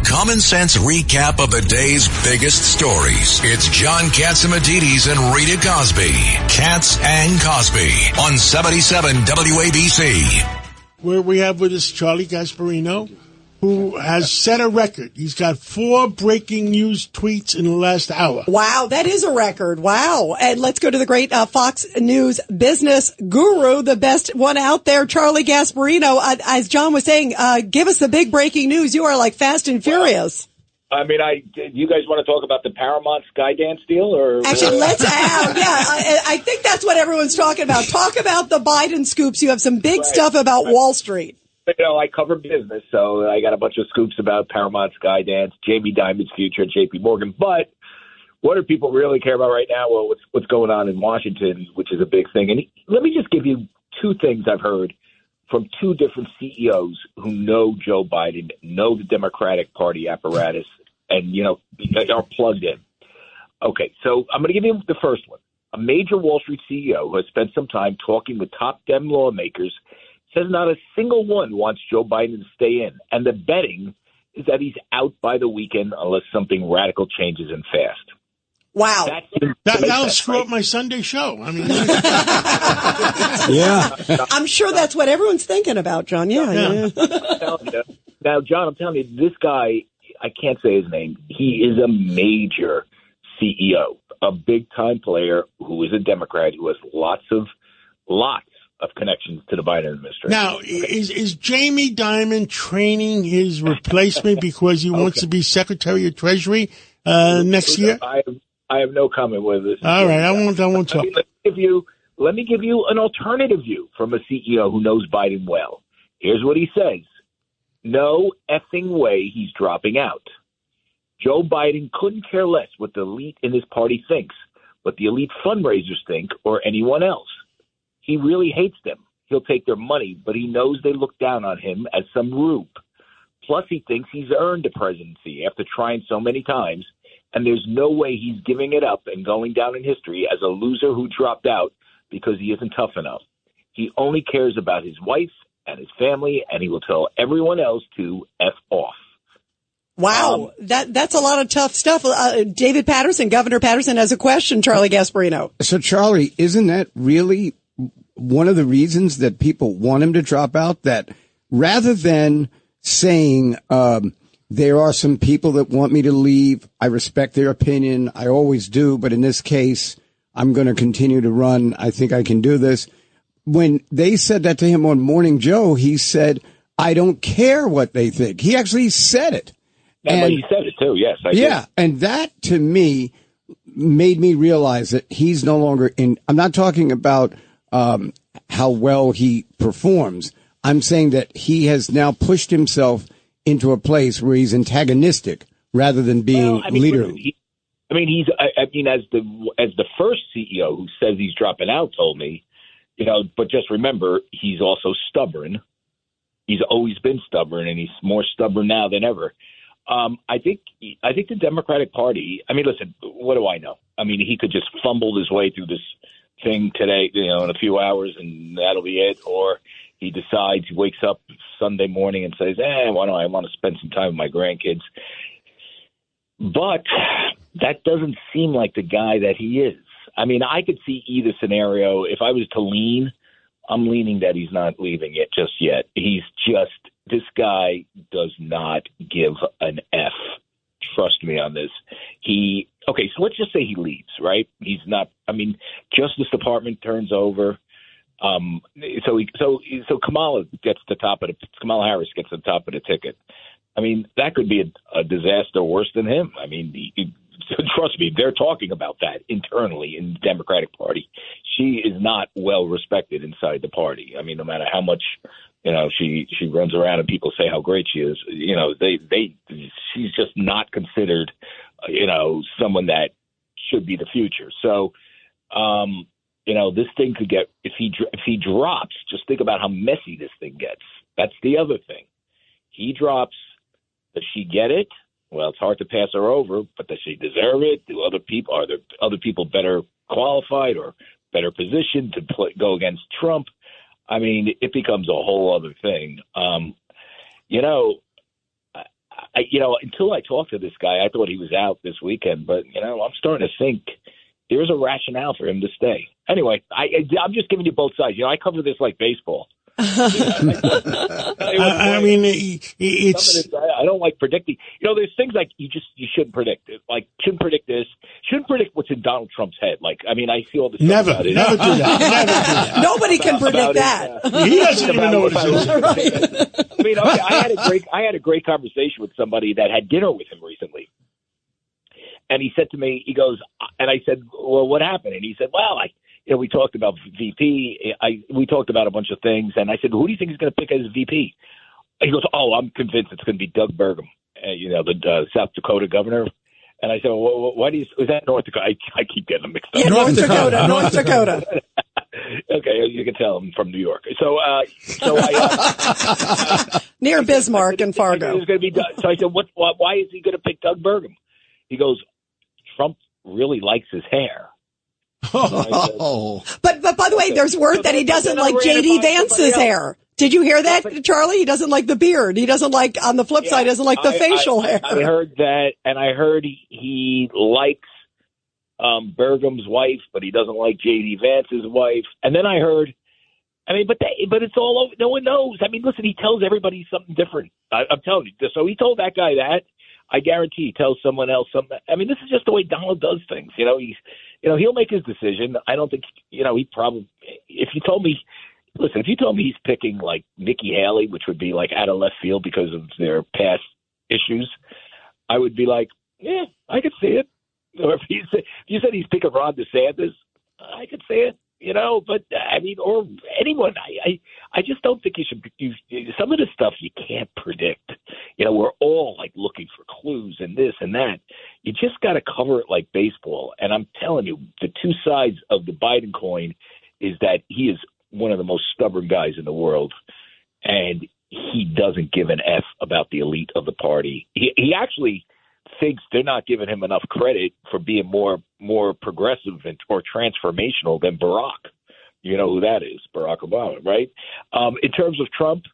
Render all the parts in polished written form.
common sense recap of the day's biggest stories. It's John Catsimatidis and Rita Cosby. Katz and Cosby on 77 WABC. Where we have with us Charlie Gasparino, who has set a record. He's got 4 breaking news tweets in the last hour. Wow, that is a record. Wow. And let's go to the great Fox News business guru, the best one out there, Charlie Gasparino. As John was saying, give us the big breaking news. You are like Fast and Furious. I mean, you guys want to talk about the Paramount Skydance deal? Or actually, let's I think that's what everyone's talking about. Talk about the Biden scoops. You have some big stuff about Wall Street. You know, I cover business, so I got a bunch of scoops about Paramount Skydance, Jamie Dimon's future at J.P. Morgan. But what do people really care about right now? Well, what's going on in Washington, which is a big thing. And let me just give you 2 things I've heard from 2 different CEOs who know Joe Biden, know the Democratic Party apparatus, and, you know, are plugged in. Okay, so I'm going to give you the first one. A major Wall Street CEO who has spent some time talking with top Dem lawmakers says not a single one wants Joe Biden to stay in. And the betting is that he's out by the weekend unless something radical changes and fast. Wow. That'll screw up my Sunday show. I mean, yeah. I'm sure that's what everyone's thinking about, John. Yeah. Now, John, I'm telling you, this guy, I can't say his name. He is a major CEO, a big-time player who is a Democrat who has lots of connections to the Biden administration. Now, is Jamie Dimon training his replacement because he wants to be Secretary of Treasury next year? I have no comment with this. All right, I won't talk. Let me give you an alternative view from a CEO who knows Biden well. Here's what he says. No effing way he's dropping out. Joe Biden couldn't care less what the elite in his party thinks, what the elite fundraisers think, or anyone else. He really hates them. He'll take their money, but he knows they look down on him as some rube. Plus, he thinks he's earned the presidency after trying so many times, and there's no way he's giving it up and going down in history as a loser who dropped out because he isn't tough enough. He only cares about his wife and his family, and he will tell everyone else to F off. Wow, that's a lot of tough stuff. David Patterson, Governor Patterson, has a question, Charlie Gasparino. So, Charlie, isn't that really one of the reasons that people want him to drop out? That rather than saying there are some people that want me to leave, I respect their opinion, I always do, but in this case, I'm going to continue to run. I think I can do this. When they said that to him on Morning Joe, he said, I don't care what they think. He actually said it. And he said it too, yes. I did. And that to me made me realize that he's no longer in. I'm not talking about how well he performs. I'm saying that he has now pushed himself into a place where he's antagonistic rather than being leaderly. I mean, as the first CEO who says he's dropping out told me, you know, but just remember, he's also stubborn. He's always been stubborn, and he's more stubborn now than ever. I think the Democratic Party, I mean, listen, what do I know? I mean, he could just fumble his way through this thing today, you know, in a few hours, and that'll be it. Or he decides, he wakes up Sunday morning and says, why don't I want to spend some time with my grandkids? But that doesn't seem like the guy that he is. I mean, I could see either scenario. If I was to lean, I'm leaning that he's not leaving it just yet. This guy does not give an F. Trust me on this. So let's just say he leaves, right? He's not, I mean, Justice Department turns over. So Kamala Harris gets the top of the ticket. I mean, that could be a disaster worse than him. I mean, trust me, they're talking about that internally in the Democratic Party. She is not well respected inside the party. I mean, no matter how much, you know, she runs around and people say how great she is, you know, she's just not considered, you know, someone that should be the future. So, you know, this thing could get, if he drops, just think about how messy this thing gets. That's the other thing. He drops. Does she get it? Well, it's hard to pass her over, but does she deserve it? Are there other people better qualified or better positioned to go against Trump? I mean, it becomes a whole other thing. You know, until I talked to this guy, I thought he was out this weekend. But, I'm starting to think there's a rationale for him to stay. Anyway, I'm just giving you both sides. I cover this like baseball. I mean, it's. I don't like predicting. There's things like you shouldn't predict. Like, shouldn't predict this. Shouldn't predict what's in Donald Trump's head. Like, I mean, I see all the stuff never about it. do that. Nobody can predict that. He doesn't even know what it is. Right. I mean, I had a great conversation with somebody that had dinner with him recently, and he said to me, he goes, and I said, well, what happened? And he said, well, we talked about VP. We talked about a bunch of things, and I said, who do you think is going to pick as VP? He goes, oh, I'm convinced it's going to be Doug Burgum, the South Dakota governor. And I said, well, why do you? Is that North Dakota? I keep getting them mixed up. Yeah, North Dakota. Okay, you can tell I'm from New York. So near Bismarck and Fargo. So I said, why is he going to pick Doug Burgum? He goes, Trump really likes his hair. Oh. But by the way, there's word that he doesn't like J.D. Vance's hair. Did you hear that, Charlie? He doesn't like the beard. He doesn't like, on the flip side, doesn't like the facial hair. I heard that, and I heard he likes Burgum's wife, but he doesn't like J.D. Vance's wife. And then I heard, but it's all over. No one knows. I mean, listen, he tells everybody something different. I'm telling you. So he told that guy that. I guarantee he tells someone else something. I mean, this is just the way Donald does things. He'll make his decision. I don't think, he probably, if you told me he's picking like Nikki Haley, which would be like out of left field because of their past issues, I would be like, yeah, I could see it. Or if you said he's picking Ron DeSantis, I could see it. But I mean, or anyone. I just don't think you should. Some of this stuff you can't predict. We're all like looking for clues and this and that. You just got to cover it like baseball. And I'm telling you, the two sides of the Biden coin is that he is one of the most stubborn guys in the world, and he doesn't give an F about the elite of the party. He actually thinks they're not giving him enough credit for being more progressive or transformational than Barack. You know who that is, Barack Obama, right? In terms of Trump,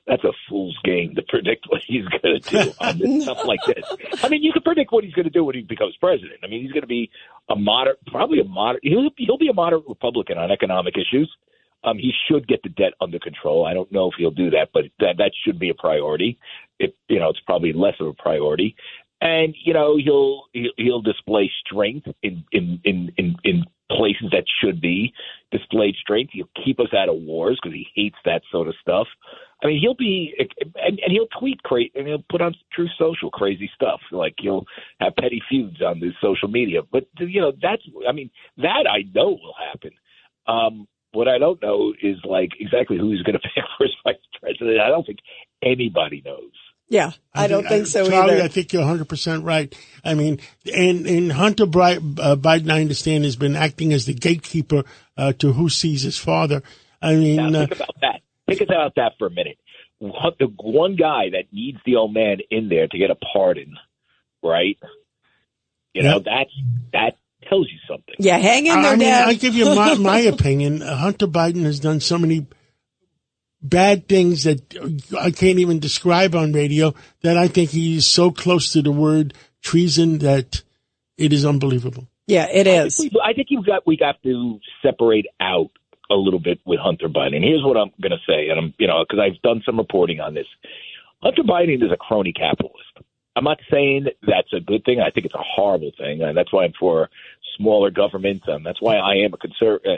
that's a fool's game to predict what he's going to do on this stuff like this. I mean, you can predict what he's going to do when he becomes president. I mean, he's going to be probably a moderate. He'll be a moderate Republican on economic issues. He should get the debt under control. I don't know if he'll do that, but that should be a priority. It's probably less of a priority, and he'll display strength in places that should be displayed strength. He'll keep us out of wars because he hates that sort of stuff. I mean, he'll be and he'll tweet crazy, and he'll put on Truth Social crazy stuff. Like he'll have petty feuds on the social media. But that I know will happen. What I don't know is like exactly who he's going to pick for his vice president. I don't think anybody knows. Yeah, I don't think so Charlie, either. I think you're 100% right. I mean, and Hunter Biden, I understand, has been acting as the gatekeeper to who sees his father. I mean, now, think about that. Think about that for a minute. The one guy that needs the old man in there to get a pardon, right? That tells you something. Yeah, hang in there, Dad. I give you my opinion. Hunter Biden has done so many bad things that I can't even describe on radio that I think he's so close to the word treason that it is unbelievable. Yeah, it is. I think we got to separate out a little bit with Hunter Biden. Here's what I'm going to say, and because I've done some reporting on this. Hunter Biden is a crony capitalist. I'm not saying that's a good thing. I think it's a horrible thing, and that's why I'm for smaller government. That's why I am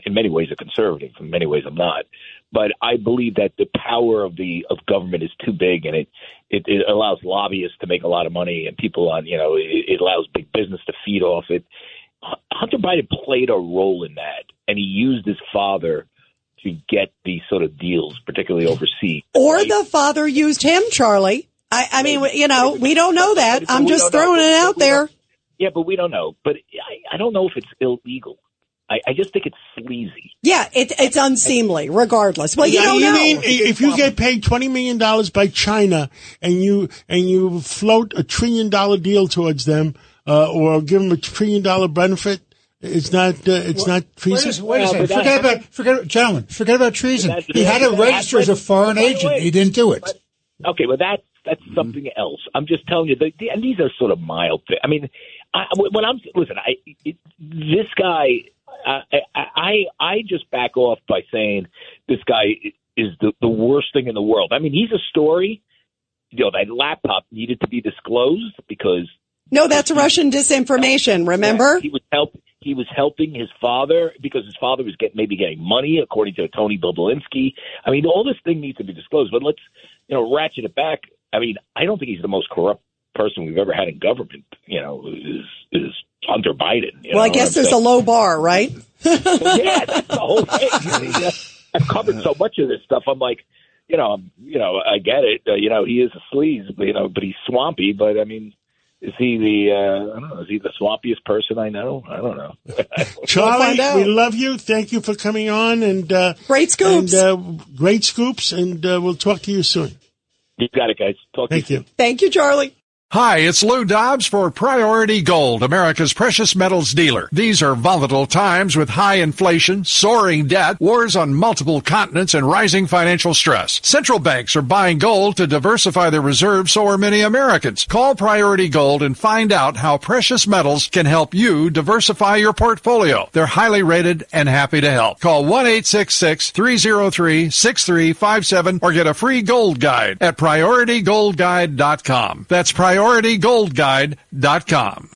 in many ways a conservative. In many ways, I'm not. But I believe that the power of government is too big, and it allows lobbyists to make a lot of money, and people it allows big business to feed off it. Hunter Biden played a role in that, and he used his father to get these sort of deals, particularly overseas. Or right? the father used him, Charlie. I mean, we don't know that. I'm just throwing it out there. Yeah, but we don't know. But I don't know if it's illegal. I just think it's sleazy. Yeah, it's unseemly, regardless. Well, you don't know. Mean if you get paid $20 million by China and you float $1 trillion deal towards them, or give them $1 trillion benefit, it's not treason. Wait a second. Forget about treason. He had to register as a foreign agent. He didn't do it. Okay, well, that's something else. I'm just telling you, and these are sort of mild things. I mean, this guy, I just back off by saying this guy is the worst thing in the world. I mean, he's a story. That laptop needed to be disclosed because no, that's Russian disinformation. Remember, he was helping his father because his father was getting money, according to Tony Bobulinski. I mean, all this thing needs to be disclosed. But let's ratchet it back. I mean, I don't think he's the most corrupt person we've ever had in government. Is Hunter Biden. Well, I guess there's a low bar, right? Yeah, that's the whole thing. I've covered so much of this stuff. I'm like, I get it. He is a sleaze, but he's swampy. But I mean, is he is he the swampiest person I know? I don't know. Charlie, we love you. Thank you for coming on and great scoops. Great scoops, and we'll talk to you soon. You got it, guys. Thank you. Thank you, Charlie. Hi, it's Lou Dobbs for Priority Gold, America's precious metals dealer. These are volatile times with high inflation, soaring debt, wars on multiple continents, and rising financial stress. Central banks are buying gold to diversify their reserves, so are many Americans. Call Priority Gold and find out how precious metals can help you diversify your portfolio. They're highly rated and happy to help. Call 1-866-303-6357 or get a free gold guide at PriorityGoldGuide.com. That's PriorityGoldGuide.com.